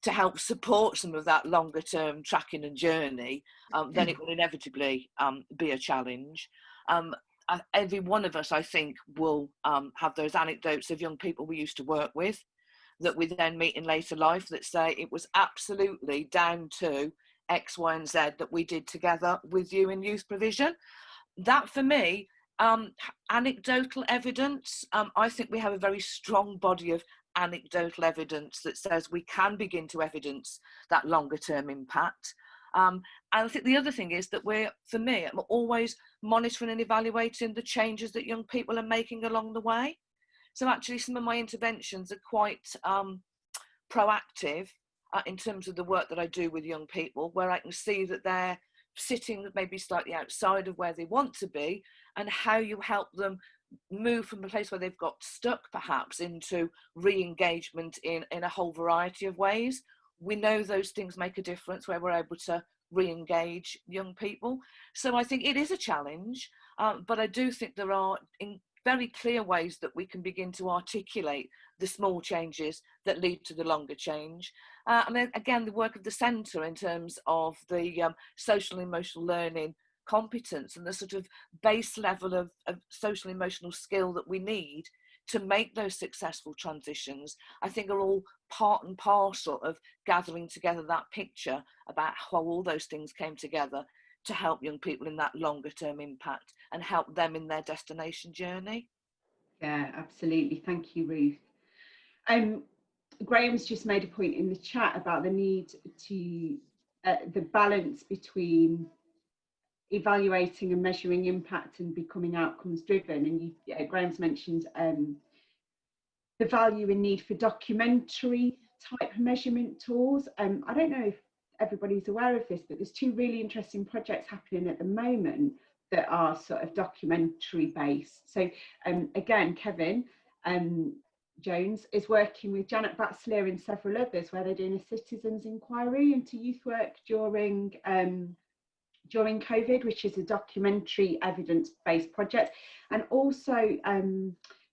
to help support some of that longer-term tracking and journey, then it will inevitably be a challenge. Every one of us, I think, will have those anecdotes of young people we used to work with that we then meet in later life that say it was absolutely down to X, Y, and Z that we did together with you in youth provision. That, for me, anecdotal evidence, I think we have a very strong body of anecdotal evidence that says we can begin to evidence that longer term impact. And I think the other thing is that I'm always monitoring and evaluating the changes that young people are making along the way. So actually some of my interventions are quite proactive in terms of the work that I do with young people, where I can see that they're sitting maybe slightly outside of where they want to be, and how you help them move from a place where they've got stuck perhaps into re-engagement in a whole variety of ways. We know those things make a difference where we're able to re-engage young people. So I think it is a challenge, but I do think there are very clear ways that we can begin to articulate the small changes that lead to the longer change. And then again, the work of the centre in terms of the social and emotional learning competence and the sort of base level of social and emotional skill that we need to make those successful transitions, I think are all part and parcel of gathering together that picture about how all those things came together to help young people in that longer term impact and help them in their destination journey. Yeah, absolutely. Thank you, Ruth. Graham's just made a point in the chat about the need to, the balance between evaluating and measuring impact and becoming outcomes driven. And Graham's mentioned the value and need for documentary type measurement tools. I don't know if everybody's aware of this, but there's 2 really interesting projects happening at the moment that are sort of documentary based. So again, Kevin Jones is working with Janet Batsler and several others where they're doing a citizens inquiry into youth work during COVID, which is a documentary evidence-based project. And also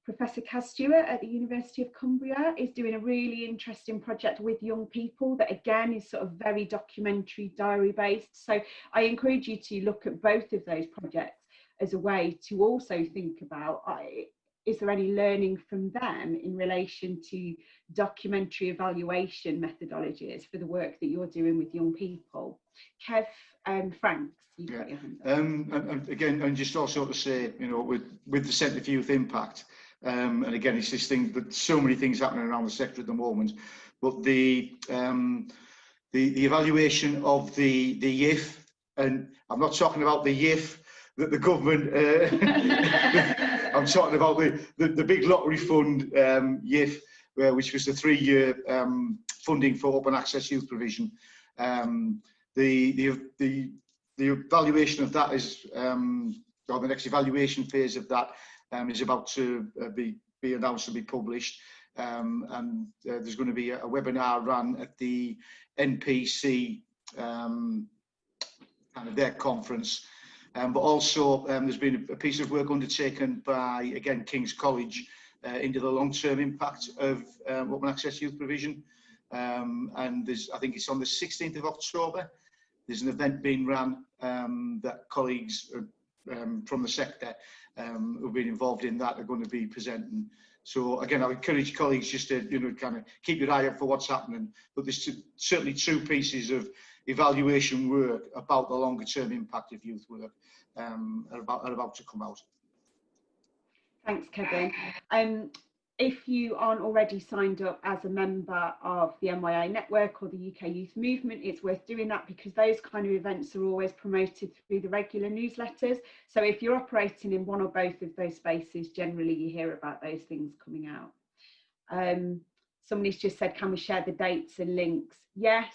Professor Kaz Stewart at the University of Cumbria is doing a really interesting project with young people that again is sort of very documentary diary based. So I encourage you to look at both of those projects as a way to also think about, is there any learning from them in relation to documentary evaluation methodologies for the work that you're doing with young people? Kev, Franks, you've got your hand up. And again, and just also to say, you know, with the Centre for Youth Impact, and again, it's this thing that so many things happening around the sector at the moment, but the evaluation of the YIF, and I'm not talking about the YIF that the government, I'm talking about the big lottery fund YIF, which was the 3-year funding for open access youth provision. The evaluation of that is, or the next evaluation phase of that is about to be announced and be published. And there's going to be a webinar run at the NPC kind of their conference. But also there's been a piece of work undertaken by, again, King's College into the long-term impact of open access youth provision. And I think it's on the 16th of October. There's an event being run that colleagues from the sector who've been involved in that are going to be presenting. So again, I encourage colleagues just to, you know, kind of keep your eye out for what's happening. But there's certainly 2 pieces of evaluation work about the longer term impact of youth work are about to come out. Thanks, Kevin. If you aren't already signed up as a member of the NYA network or the UK Youth Movement, it's worth doing that because those kind of events are always promoted through the regular newsletters. So if you're operating in one or both of those spaces, generally you hear about those things coming out. Somebody's just said, can we share the dates and links? Yes.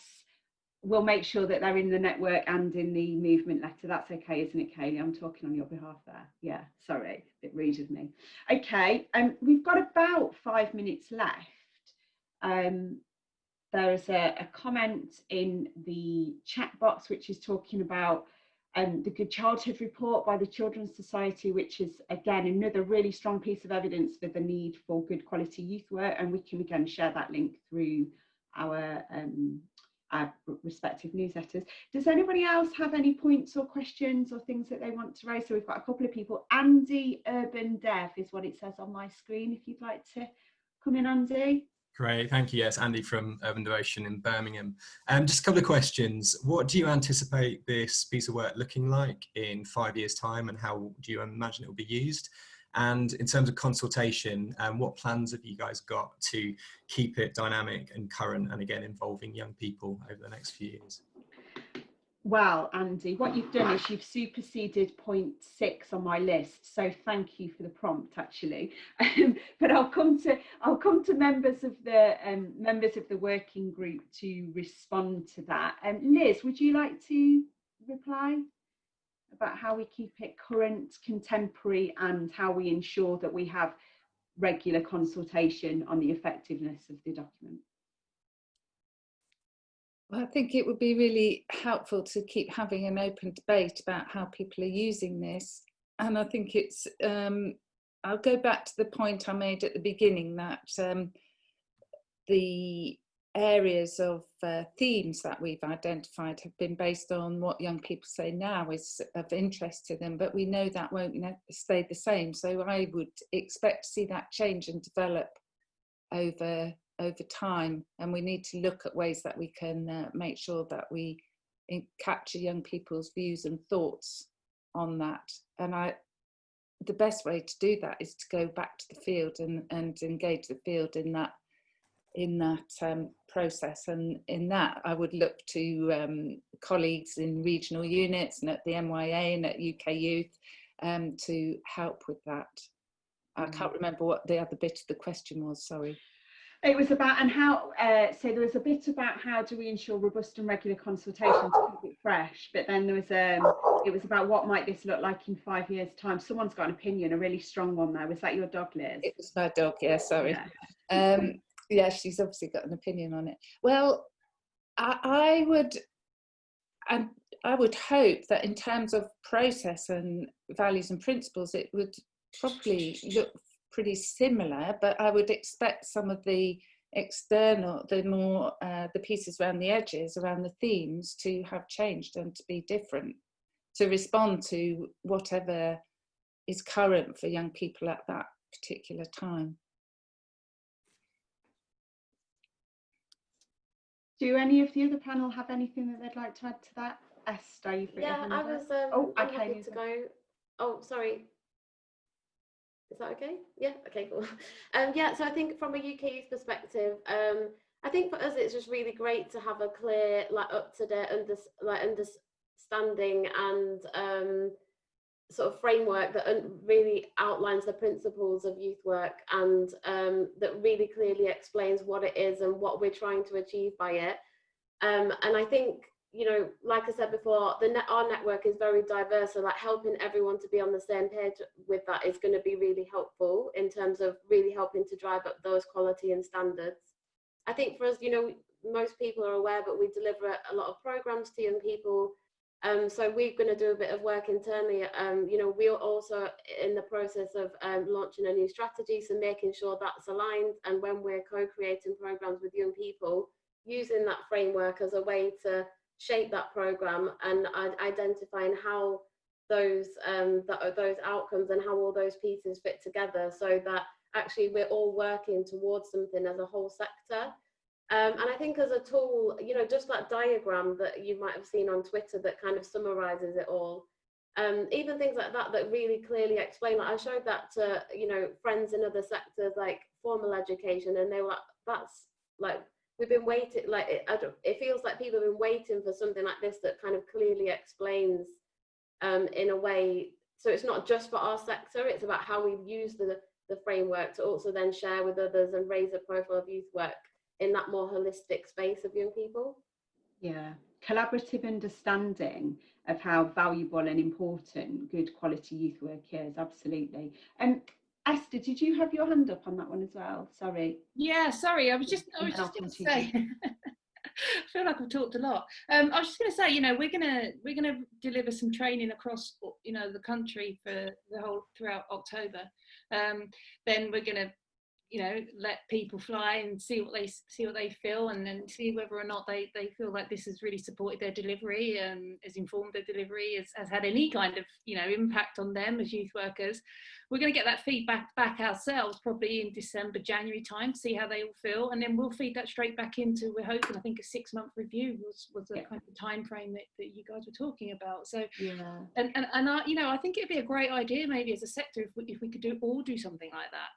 We'll make sure that they're in the network and in the movement letter. That's okay, isn't it, Kaylee? I'm talking on your behalf there. Yeah, sorry, a bit rude of me. Okay, we've got about 5 minutes left. There's a comment in the chat box which is talking about the Good Childhood Report by the Children's Society, which is, again, another really strong piece of evidence for the need for good quality youth work. And we can, again, share that link through our respective newsletters. Does anybody else have any points or questions or things that they want to raise? So we've got a couple of people. Andy Urban Dev is what it says on my screen, if you'd like to come in, Andy. Great, thank you. Yes, Andy from Urban Devotion in Birmingham. Just a couple of questions. What do you anticipate this piece of work looking like in 5 years' time, and how do you imagine it will be used? And in terms of consultation, what plans have you guys got to keep it dynamic and current and, again, involving young people over the next few years? Well, Andy, what you've done is you've superseded point 6 on my list. So thank you for the prompt, actually. But I'll come to members of the working group to respond to that. Liz, would you like to reply about how we keep it current, contemporary, and how we ensure that we have regular consultation on the effectiveness of the document? Well, I think it would be really helpful to keep having an open debate about how people are using this. And I think it's, I'll go back to the point I made at the beginning, that the areas of themes that we've identified have been based on what young people say now is of interest to them, but we know that won't stay the same. So I would expect to see that change and develop over time, and we need to look at ways that we can make sure that we capture young people's views and thoughts on that. And the best way to do that is to go back to the field and engage the field in that process. And in that, I would look to colleagues in regional units and at the NYA and at UK Youth to help with that. I can't remember what the other bit of the question was, sorry. It was about, and how, so there was a bit about how do we ensure robust and regular consultation to keep it fresh, but then there was, it was about what might this look like in 5 years' time. Someone's got an opinion, a really strong one there. Was that your dog, Liz? It was my dog, yeah, sorry. Yeah. Yeah, she's obviously got an opinion on it. Well, I would hope that in terms of process and values and principles, it would probably look pretty similar, but I would expect some of the external, the pieces around the edges, around the themes, to have changed and to be different, to respond to whatever is current for young people at that particular time. Do any of the other panel have anything that they'd like to add to that? Esther, you've got your hand up. I'm happy to go. Oh, sorry. Is that okay? Yeah, okay, cool. Yeah, so I think from a UK youth perspective, I think for us it's just really great to have a clear, like, up-to-date understanding and sort of framework that really outlines the principles of youth work, and that really clearly explains what it is and what we're trying to achieve by it. And I think, you know, like I said before, our network is very diverse, so like helping everyone to be on the same page with that is going to be really helpful in terms of really helping to drive up those quality and standards. I think for us, you know, most people are aware, but we deliver a lot of programs to young people. So we're going to do a bit of work internally. You know, we're also in the process of launching a new strategy, so making sure that's aligned. And when we're co-creating programs with young people, using that framework as a way to shape that program and identifying how those outcomes and how all those pieces fit together, so that actually we're all working towards something as a whole sector. And I think as a tool, you know, just that diagram that you might have seen on Twitter that kind of summarizes it all, even things like that that really clearly explain, like I showed that to, you know, friends in other sectors like formal education, and they were like, that's like, we've been waiting, like it feels like people have been waiting for something like this that kind of clearly explains in a way, so it's not just for our sector, it's about how we use the framework to also then share with others and raise the profile of youth work in that more holistic space of young people. Yeah, collaborative understanding of how valuable and important good quality youth work is, absolutely. And Esther, did you have your hand up on that one as well? Sorry. Yeah, sorry, I was just going to say, I feel like I've talked a lot. I was just going to say, you know, we're going to deliver some training across, you know, the country for the whole throughout October. Then we're going to, you know, let people fly and see what they feel, and then see whether or not they feel like this has really supported their delivery and has informed their delivery, has had any kind of, you know, impact on them as youth workers. We're going to get that feedback back ourselves probably in December, January time, see how they all feel, and then we'll feed that straight back into, we're hoping, I think a 6-month review was the kind of time frame that you guys were talking about. So yeah, and I, you know, I think it'd be a great idea maybe as a sector if we could do something like that.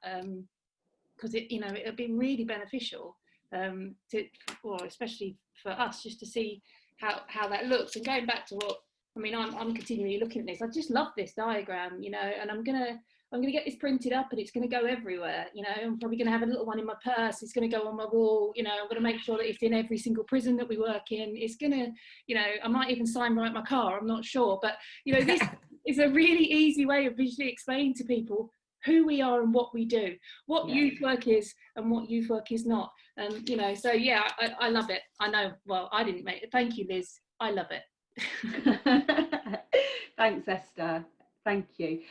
Because it, you know, it would be really beneficial well, especially for us, just to see how that looks. And going back to what, I mean, I'm continually looking at this. I just love this diagram, you know, and I'm gonna I'm going to get this printed up and it's going to go everywhere. You know, I'm probably going to have a little one in my purse. It's going to go on my wall. You know, I'm going to make sure that it's in every single prison that we work in. It's going to, you know, I might even sign write my car. I'm not sure. But, you know, this is a really easy way of visually explaining to people who we are and what we do, what youth work is and what youth work is not. And, you know, so yeah, I love it. I know, well, I didn't make it. Thank you, Liz. I love it. Thanks, Esther. Thank you.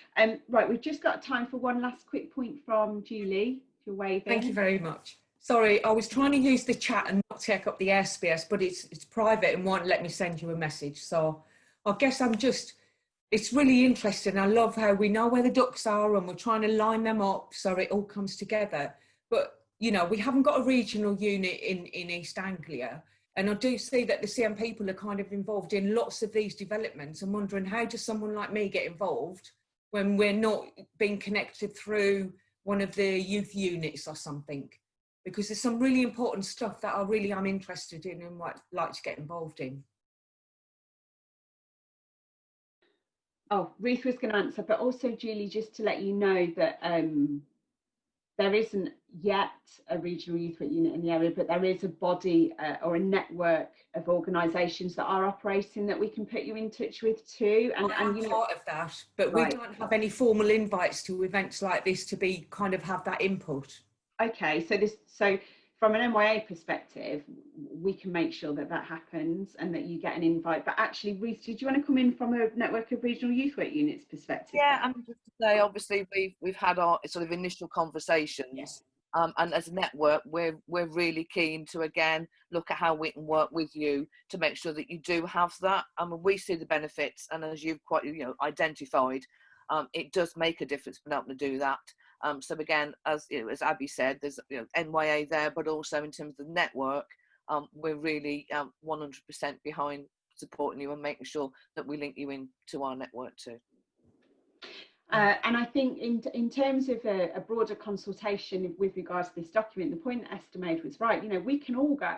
Right, we've just got time for one last quick point from Julie, if you're waving. Thank you very much. Sorry, I was trying to use the chat and not take up the airspace, but it's private and won't let me send you a message. So I guess it's really interesting. I love how we know where the ducks are and we're trying to line them up so it all comes together. But, you know, we haven't got a regional unit in East Anglia. And I do see that the CM people are kind of involved in lots of these developments. I'm wondering, how does someone like me get involved when we're not being connected through one of the youth units or something? Because there's some really important stuff that I'm interested in and might like to get involved in. Oh, Ruth was going to answer, but also Julie, just to let you know that there isn't yet a regional youth work unit in the area, but there is a body or a network of organisations that are operating that we can put you in touch with too. And you know, part of that, but we don't have any formal invites to events like this to be kind of have that input. Okay, so from an NYA perspective, we can make sure that that happens and that you get an invite. But actually, Ruth, did you want to come in from a network of regional youth work units perspective? Yeah, I'm just to say, obviously, we've had our sort of initial conversations, and as a network, we're really keen to again look at how we can work with you to make sure that you do have that. I mean, we see the benefits, and as you've quite identified, it does make a difference being able to do that. So again, as as Abby said, there's NYA there, but also in terms of the network, we're really 100% behind supporting you and making sure that we link you in to our network too. And I think in terms of a broader consultation with regards to this document, the point that Esther made was right. You know, we can all go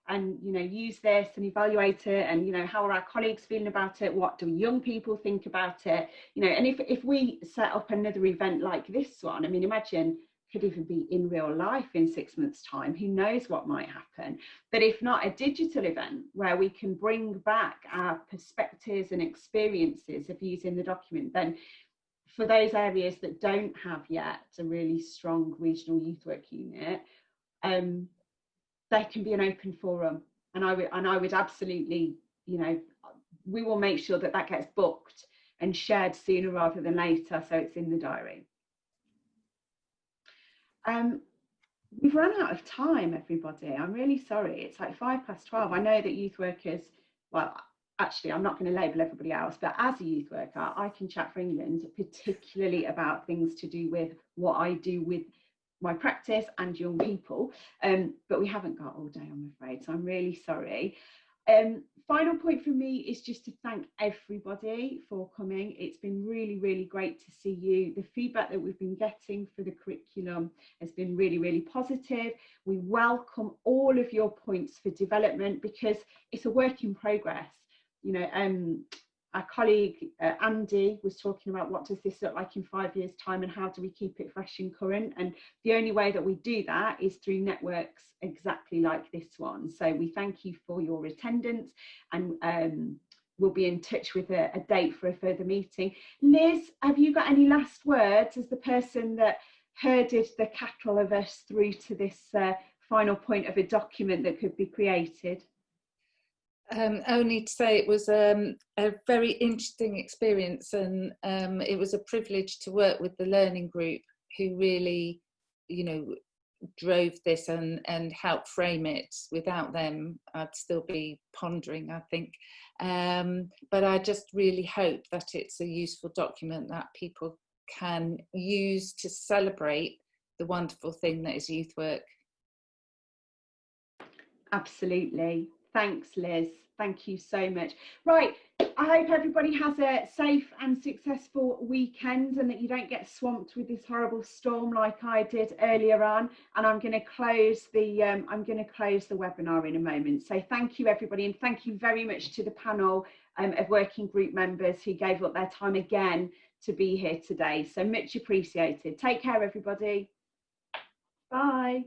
and use this and evaluate it, and how are our colleagues feeling about it? What do young people think about it? And if we set up another event like this one, I mean, imagine could even be in real life in 6 months' time. Who knows what might happen? But if not a digital event where we can bring back our perspectives and experiences of using the document, then for those areas that don't have yet a really strong regional youth work unit, there can be an open forum, and I would absolutely, we will make sure that gets booked and shared sooner rather than later, so it's in the diary. We've run out of time, everybody. I'm really sorry. It's like 12:05. I know that youth workers, well, actually, I'm not going to label everybody else, but as a youth worker, I can chat for England, particularly about things to do with what I do with my practice and young people, but we haven't got all day, I'm afraid, so I'm really sorry. Final point from me is just to thank everybody for coming. It's been really, really great to see you. The feedback that we've been getting for the curriculum has been really, really positive. We welcome all of your points for development because it's a work in progress. Our colleague Andy was talking about what does this look like in 5 years' time and how do we keep it fresh and current, and the only way that we do that is through networks exactly like this one. So we thank you for your attendance, and we'll be in touch with a date for a further meeting. Liz, have you got any last words as the person that herded the cattle of us through to this final point of a document that could be created? Only to say it was a very interesting experience, and it was a privilege to work with the learning group who really, drove this and helped frame it. Without them, I'd still be pondering, I think. But I just really hope that it's a useful document that people can use to celebrate the wonderful thing that is youth work. Absolutely. Thanks, Liz. Thank you so much. Right, I hope everybody has a safe and successful weekend and that you don't get swamped with this horrible storm like I did earlier on. And I'm going to close the webinar in a moment. So thank you everybody, and thank you very much to the panel of working group members who gave up their time again to be here today. So much appreciated. Take care everybody. Bye.